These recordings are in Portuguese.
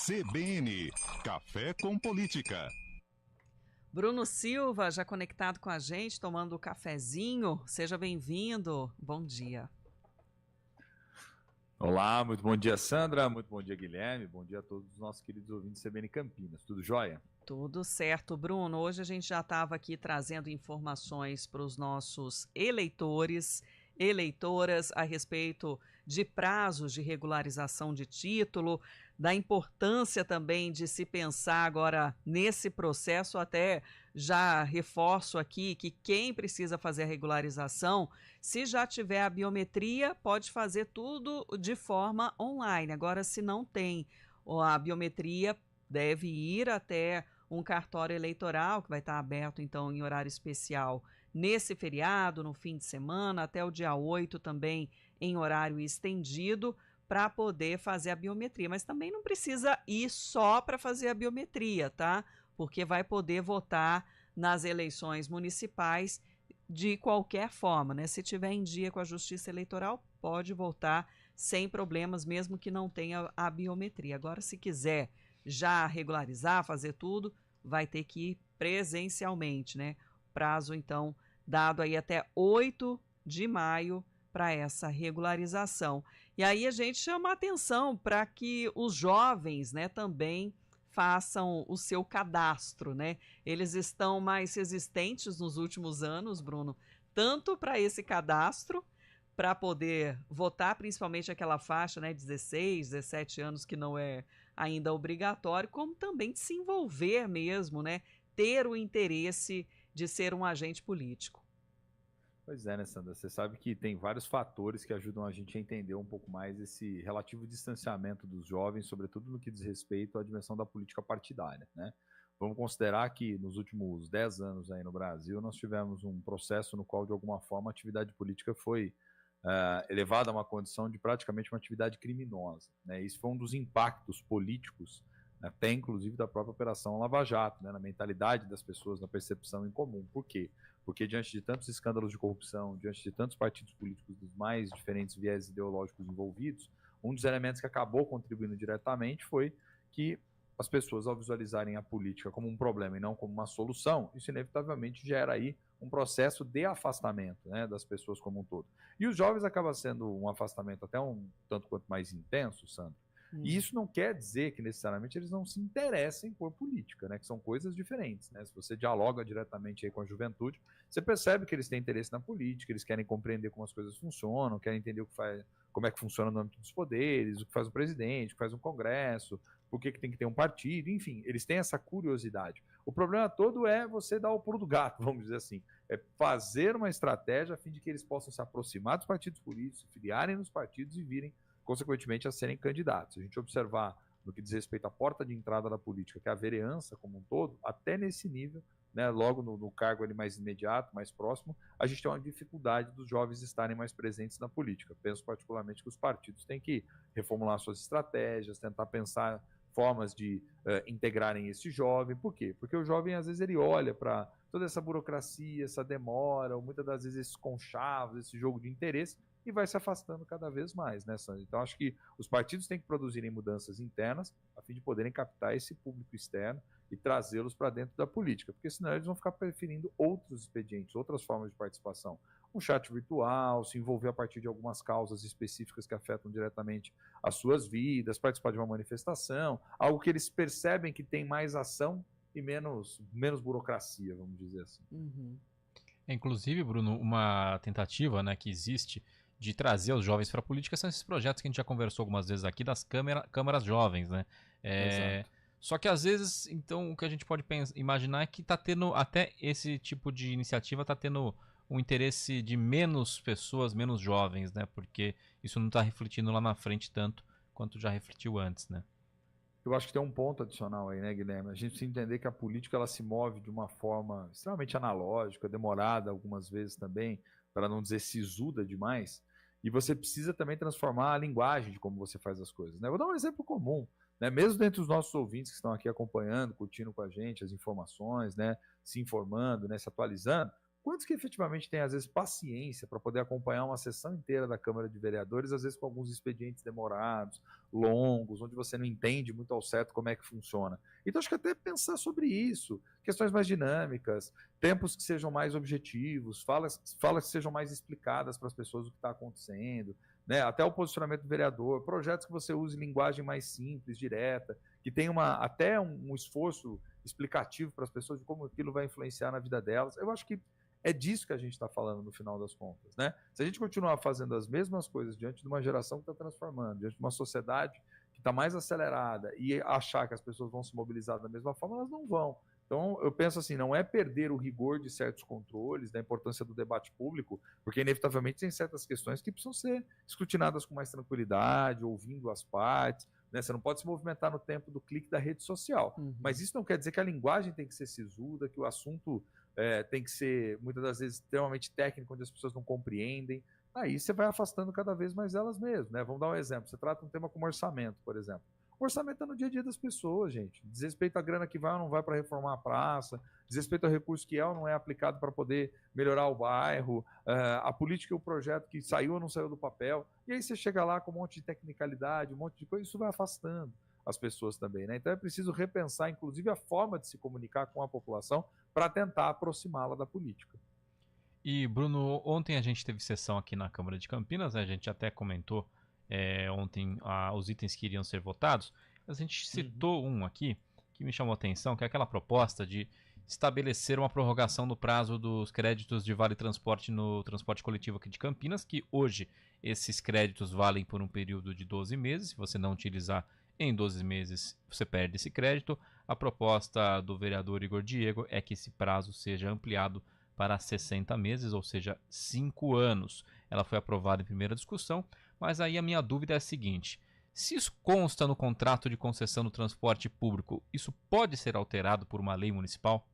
CBN, Café com Política. Bruno Silva, já conectado com a gente, tomando o cafezinho. Seja bem-vindo. Bom dia. Olá, muito bom dia, Sandra. Muito bom dia, Guilherme. Bom dia a todos os nossos queridos ouvintes do CBN Campinas. Tudo jóia? Tudo certo, Bruno. Hoje a gente já estava aqui trazendo informações para os nossos eleitores, eleitoras a respeito de prazos de regularização de título, da importância também de se pensar agora nesse processo. Até já reforço aqui que quem precisa fazer a regularização, se já tiver a biometria, pode fazer tudo de forma online. Agora, se não tem a biometria, deve ir até um cartório eleitoral, que vai estar aberto, então, em horário especial nesse feriado, no fim de semana, até o dia 8 também, em horário estendido, para poder fazer a biometria. Mas também não precisa ir só para fazer a biometria, tá? Porque vai poder votar nas eleições municipais de qualquer forma, né? Se tiver em dia com a Justiça Eleitoral, pode votar sem problemas, mesmo que não tenha a biometria. Agora, se quiser já regularizar, fazer tudo, vai ter que ir presencialmente, né? Prazo, então, dado aí até 8 de maio para essa regularização. E aí a gente chama a atenção para que os jovens, né, também façam o seu cadastro, né? Eles estão mais resistentes nos últimos anos, Bruno, tanto para esse cadastro, para poder votar, principalmente aquela faixa, né, 16, 17 anos, que não é ainda obrigatório, como também de se envolver mesmo, né, ter o interesse de ser um agente político. Pois é, né, Sandra? Você sabe que tem vários fatores que ajudam a gente a entender um pouco mais esse relativo distanciamento dos jovens, sobretudo no que diz respeito à dimensão da política partidária, né? Vamos considerar que nos últimos 10 anos aí no Brasil nós tivemos um processo no qual, de alguma forma, a atividade política foi elevada a uma condição de praticamente uma atividade criminosa, né? Isso foi um dos impactos políticos, até inclusive da própria Operação Lava Jato, né, na mentalidade das pessoas, na percepção em comum. Por quê? Porque diante de tantos escândalos de corrupção, diante de tantos partidos políticos dos mais diferentes viés ideológicos envolvidos, um dos elementos que acabou contribuindo diretamente foi que as pessoas, ao visualizarem a política como um problema e não como uma solução, isso inevitavelmente gera aí um processo de afastamento, né, das pessoas como um todo. E os jovens acaba sendo um afastamento até um tanto quanto mais intenso, Sandra. E isso não quer dizer que necessariamente eles não se interessem por política, né? Que são coisas diferentes, né? Se você dialoga diretamente aí com a juventude, você percebe que eles têm interesse na política, eles querem compreender como as coisas funcionam, querem entender o que faz, como é que funciona no âmbito dos poderes, o que faz o presidente, o que faz um congresso, por que tem que ter um partido, enfim, eles têm essa curiosidade. O problema todo é você dar o pulo do gato, vamos dizer assim, é fazer uma estratégia a fim de que eles possam se aproximar dos partidos políticos, se filiarem nos partidos e virem consequentemente a serem candidatos. Se a gente observar no que diz respeito à porta de entrada da política, que é a vereança como um todo, até nesse nível, né, logo no cargo ali mais imediato, mais próximo, a gente tem uma dificuldade dos jovens estarem mais presentes na política. Penso particularmente que os partidos têm que reformular suas estratégias, tentar pensar formas de integrarem esse jovem. Por quê? Porque o jovem, às vezes, ele olha para toda essa burocracia, essa demora, ou muitas das vezes esses conchavos, esse jogo de interesse, e vai se afastando cada vez mais, né, Sandra? Então, acho que os partidos têm que produzirem mudanças internas a fim de poderem captar esse público externo e trazê-los para dentro da política, porque senão eles vão ficar preferindo outros expedientes, outras formas de participação. Um chat virtual, se envolver a partir de algumas causas específicas que afetam diretamente as suas vidas, participar de uma manifestação, algo que eles percebem que tem mais ação e menos burocracia, vamos dizer assim. Uhum. Inclusive, Bruno, uma tentativa, né, que existe de trazer os jovens para a política são esses projetos que a gente já conversou algumas vezes aqui das câmaras jovens, né? Só que às vezes, então, o que a gente pode imaginar é que está tendo, até esse tipo de iniciativa está tendo um interesse de menos pessoas, menos jovens, né? Porque isso não está refletindo lá na frente tanto quanto já refletiu antes, né? Eu acho que tem um ponto adicional aí, né, Guilherme? A gente precisa entender que a política ela se move de uma forma extremamente analógica, demorada algumas vezes também, para não dizer sisuda demais, e você precisa também transformar a linguagem de como você faz as coisas, né? Vou dar um exemplo comum, né? Mesmo dentre os nossos ouvintes que estão aqui acompanhando, curtindo com a gente as informações, né? Se informando, né? Se atualizando, quantos que efetivamente têm, às vezes, paciência para poder acompanhar uma sessão inteira da Câmara de Vereadores, às vezes com alguns expedientes demorados, longos, onde você não entende muito ao certo como é que funciona. Então, acho que até pensar sobre isso, questões mais dinâmicas, tempos que sejam mais objetivos, falas que sejam mais explicadas para as pessoas o que está acontecendo, né? Até o posicionamento do vereador, projetos que você use linguagem mais simples, direta, que tenha até um esforço explicativo para as pessoas de como aquilo vai influenciar na vida delas. Eu acho que é disso que a gente está falando no final das contas, né? Se a gente continuar fazendo as mesmas coisas diante de uma geração que está transformando, diante de uma sociedade que está mais acelerada e achar que as pessoas vão se mobilizar da mesma forma, elas não vão. Então, eu penso assim, não é perder o rigor de certos controles, da importância do debate público, porque inevitavelmente tem certas questões que precisam ser escrutinadas com mais tranquilidade, ouvindo as partes, né? Você não pode se movimentar no tempo do clique da rede social. Mas isso não quer dizer que a linguagem tem que ser sisuda, que o assunto tem que ser, muitas das vezes, extremamente técnico, onde as pessoas não compreendem. Aí você vai afastando cada vez mais elas mesmas, né? Vamos dar um exemplo. Você trata um tema como orçamento, por exemplo. O orçamento está no dia a dia das pessoas, gente. Diz respeito à grana que vai ou não vai para reformar a praça, diz respeito ao recurso que é ou não é aplicado para poder melhorar o bairro, a política e o projeto que saiu ou não saiu do papel. E aí você chega lá com um monte de tecnicalidade, um monte de coisa, isso vai afastando as pessoas também, né? Então é preciso repensar, inclusive, a forma de se comunicar com a população para tentar aproximá-la da política. E, Bruno, ontem a gente teve sessão aqui na Câmara de Campinas, né? A gente até comentou ontem os itens que iriam ser votados. A gente citou um aqui que me chamou a atenção, que é aquela proposta de estabelecer uma prorrogação do prazo dos créditos de Vale Transporte no transporte coletivo aqui de Campinas, que hoje esses créditos valem por um período de 12 meses. Se você não utilizar em 12 meses, você perde esse crédito. A proposta do vereador Igor Diego é que esse prazo seja ampliado para 60 meses, ou seja, 5 anos. Ela foi aprovada em primeira discussão, mas aí a minha dúvida é a seguinte: se isso consta no contrato de concessão do transporte público, isso pode ser alterado por uma lei municipal?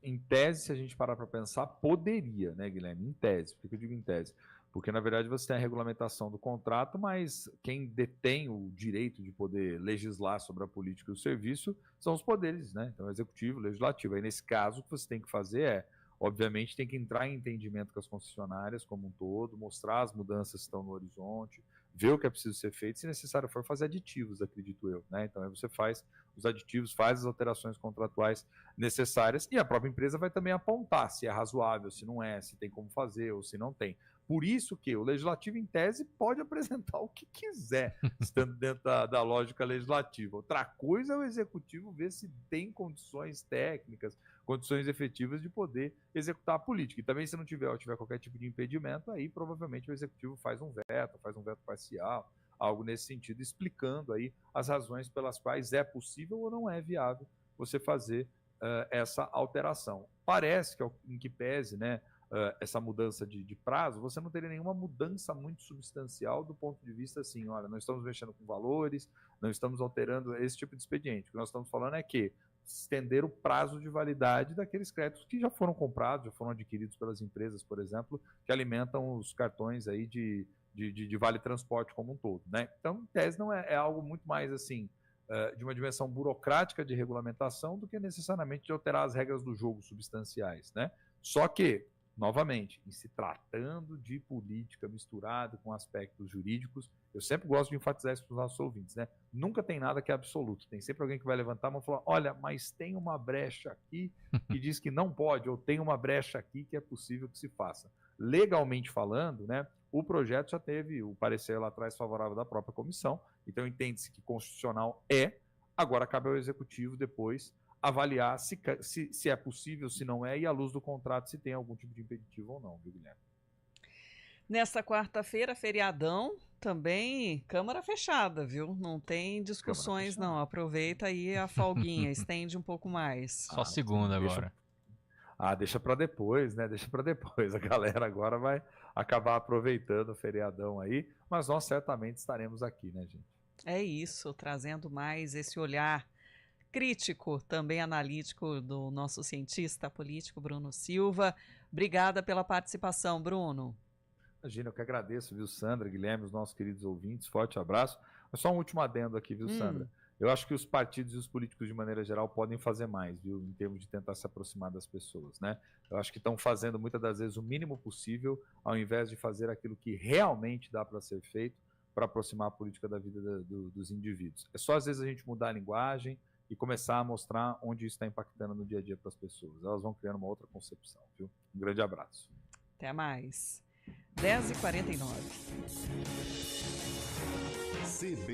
Em tese, se a gente parar para pensar, poderia, né, Guilherme? Em tese. Por que eu digo em tese? Porque, na verdade, você tem a regulamentação do contrato, mas quem detém o direito de poder legislar sobre a política e o serviço são os poderes, né? Então, executivo, legislativo. Aí, nesse caso, o que você tem que fazer obviamente, tem que entrar em entendimento com as concessionárias como um todo, mostrar as mudanças que estão no horizonte, ver o que é preciso ser feito, se necessário for fazer aditivos, acredito eu, né? Então, aí você faz os aditivos, faz as alterações contratuais necessárias e a própria empresa vai também apontar se é razoável, se não é, se tem como fazer ou se não tem. Por isso que o legislativo, em tese, pode apresentar o que quiser, estando dentro da lógica legislativa. Outra coisa é o executivo ver se tem condições técnicas, condições efetivas de poder executar a política. E também, se não tiver ou tiver qualquer tipo de impedimento, aí provavelmente o executivo faz um veto parcial, algo nesse sentido, explicando aí as razões pelas quais é possível ou não é viável você fazer essa alteração. Parece que, em que pese, né, essa mudança de prazo, você não teria nenhuma mudança muito substancial do ponto de vista assim, olha, não estamos mexendo com valores, não estamos alterando esse tipo de expediente. O que nós estamos falando é que estender o prazo de validade daqueles créditos que já foram comprados, já foram adquiridos pelas empresas, por exemplo, que alimentam os cartões aí de Vale Transporte como um todo, né? Então, em tese, não é algo muito mais assim, de uma dimensão burocrática de regulamentação do que necessariamente de alterar as regras do jogo substanciais, né? Só que, novamente, em se tratando de política misturada com aspectos jurídicos, eu sempre gosto de enfatizar isso para os nossos ouvintes, né? Nunca tem nada que é absoluto. Tem sempre alguém que vai levantar a mão e falar, olha, mas tem uma brecha aqui que diz que não pode, ou tem uma brecha aqui que é possível que se faça. Legalmente falando, né, o projeto já teve o parecer lá atrás favorável da própria comissão, então entende-se que constitucional agora cabe ao executivo depois avaliar se é possível, se não é, e à luz do contrato se tem algum tipo de impeditivo ou não, viu, Guilherme? Nesta quarta-feira, feriadão, também Câmara fechada, viu? Não tem discussões, não. Aproveita aí a folguinha, estende um pouco mais. Só segunda agora. Deixa para depois, né? Deixa para depois. A galera agora vai acabar aproveitando o feriadão aí, mas nós certamente estaremos aqui, né, gente? É isso, trazendo mais esse olhar crítico, também analítico do nosso cientista político Bruno Silva. Obrigada pela participação, Bruno. Imagina, eu que agradeço, viu, Sandra, Guilherme, os nossos queridos ouvintes, forte abraço. Mas só um último adendo aqui, viu, Sandra? Eu acho que os partidos e os políticos, de maneira geral, podem fazer mais, viu, em termos de tentar se aproximar das pessoas, né? Eu acho que estão fazendo, muitas das vezes, o mínimo possível, ao invés de fazer aquilo que realmente dá para ser feito para aproximar a política da vida dos indivíduos. É só, às vezes, a gente mudar a linguagem e começar a mostrar onde isso está impactando no dia a dia para as pessoas. Elas vão criando uma outra concepção, viu? Um grande abraço. Até mais. 10h49.